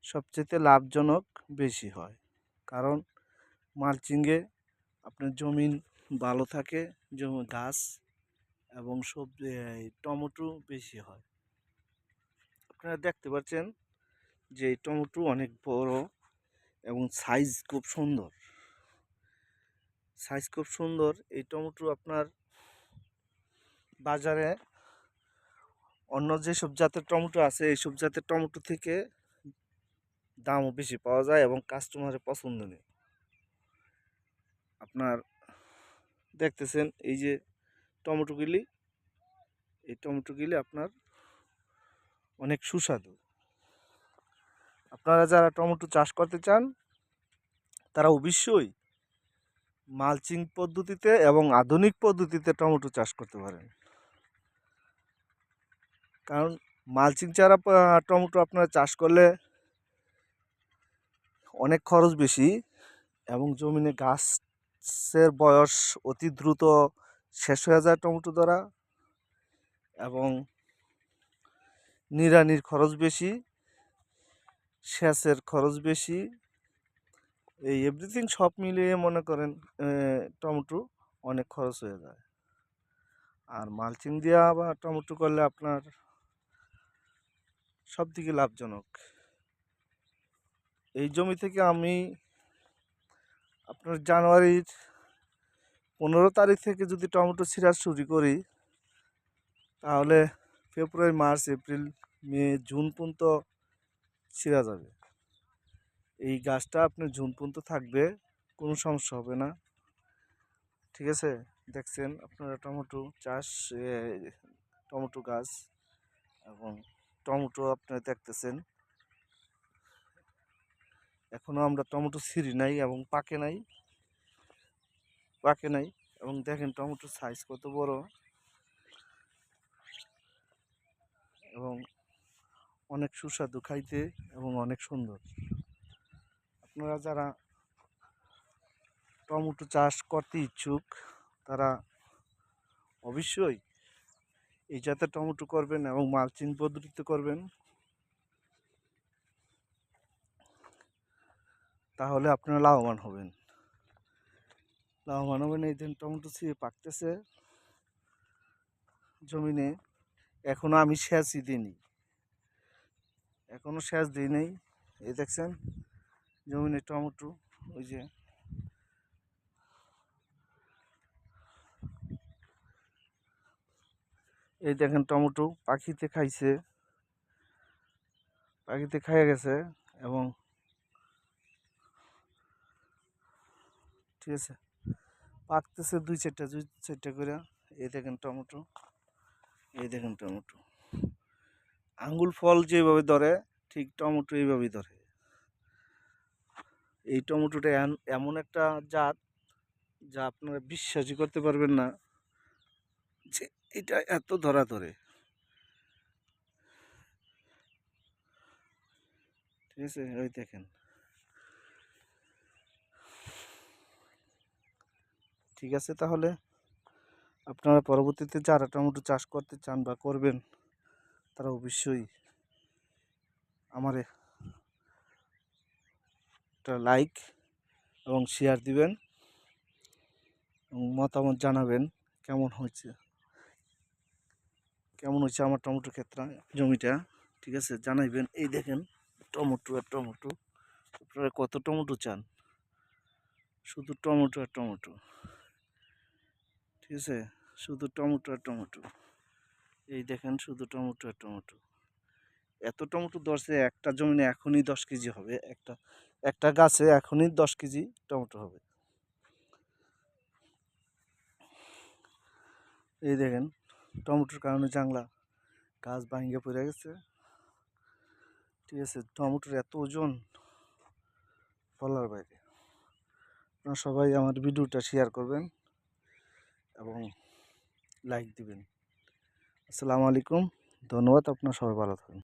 সবচেয়ে লাভজনক বেশি হয়, কারণ মালচিংয়ে আপনার জমিন ভালো থাকে, জমি গাছ এবং সবজি টমেটো বেশি হয়। আপনারা দেখতে পাচ্ছেন যে এই টমেটো অনেক বড় এবং সাইজ খুব সুন্দর। এই টমেটো আপনার বাজারে অন্য যেসব জাতের টমেটো আছে এইসব জাতের টমেটো থেকে দামও বেশি পাওয়া যায় এবং কাস্টমারের পছন্দনীয়। আপনার দেখতেছেন এই যে টমেটোগুলি, এই টমেটোগুলি আপনার অনেক সুস্বাদু। আপনারা যারা টমেটো চাষ করতে চান তারা অবশ্যই মালচিং পদ্ধতিতে এবং আধুনিক পদ্ধতিতে টমেটো চাষ করতে পারেন, কারণ মালচিং ছাড়া টমেটো আপনারা চাষ করলে অনেক খরচ বেশি এবং জমিনে গাছের বয়স অতি দ্রুত শেষ হয়ে যায় টমেটো দ্বারা, এবং নিড়ানির খরচ বেশি, সেচের খরচ বেশি, এই এভরিথিং সব মিলিয়ে মনে করেন টমেটো অনেক খরচ হয়ে যায়। আর মালচিং দেওয়া বা টমেটো করলে আপনার সব দিকে লাভজনক। এই জমি থেকে আমি আপনার জানুয়ারির 15 তারিখ থেকে যদি টমেটো ছিঁড়া শুরু করি, তাহলে ফেব্রুয়ারি, মার্চ, এপ্রিল, মে, জুন পর্যন্ত ছিঁড়া যাবে। এই গাছটা আপনার জুন পর্যন্ত থাকবে, কোনো সমস্যা হবে না। ঠিক আছে, দেখছেন আপনারা টমেটো চাষ, টমেটো গাছ এবং টমেটো আপনারা দেখতেছেন। এখনও আমরা টমেটো ছিঁড়ি নাই এবং পাকে নাই এবং দেখেন টমেটোর সাইজ কত বড় এবং অনেক সুস্বাদু খাইতে এবং অনেক সুন্দর। আপনারা যারা টমেটো চাষ করতে ইচ্ছুক তারা অবশ্যই এই জাতের টমেটো করবেন এবং মালচিং পদ্ধতিতে করবেন, তাহলে আপনারা লাভবান হবেন। এই দিন টমেটো ছিঁড়ে পাকতেছে জমিনে। এখনো আমি সেচই দিইনি, সেচ দিই নাই। এই দেখছেন জমিনে টমেটো, ওই যে এই দেখেন টমেটো পাখিতে খাইয়ে গেছে এবং ঠিক আছে পাকতেছে দুই চারটা করে। এই দেখেন টমেটো, আঙ্গুল ফল যেভাবে ধরে ঠিক টমেটো এইভাবেই ধরে। এই টমেটোটা এমন একটা জাত যা আপনারা বিশ্বাসই করতে পারবেন না যে এটা এত ধরে। ঠিক আছে, ওই দেখেন। ঠিক আছে, তাহলে আপনারা পরবর্তীতে যারা টমেটো চাষ করতে চান বা করবেন তারা অবশ্যই আমার একটা লাইক এবং শেয়ার দিবেন এবং মতামত জানাবেন কেমন হয়েছে আমার টমেটো ক্ষেত্রে জমিটা। ঠিক আছে, জানাইবেন। এই দেখেন টমেটো আর টমেটো, আপনারা কত টমেটো চান? শুধু টমেটো আর টমেটো। ঠিক আছে, শুধু টমেটো আর টমেটো। এই দেখেন শুধু টমেটো আর টমেটো। এত টমেটো ধরছে একটা জমিনে, এখনই 10 কেজি হবে। একটা গাছে এখনই 10 কেজি টমেটো হবে। এই দেখেন টমেটোর কারণে জাংলা গাছ ভাঙে পড়ে গেছে। ঠিক আছে, টমেটোর এত ওজন বলার বাইরে। আপনারা সবাই আমার ভিডিওটা শেয়ার করবেন এবং লাইক দিবেন। আসসালামু আলাইকুম, ধন্যবাদ। আপনারা সবাই ভালো থাকুন।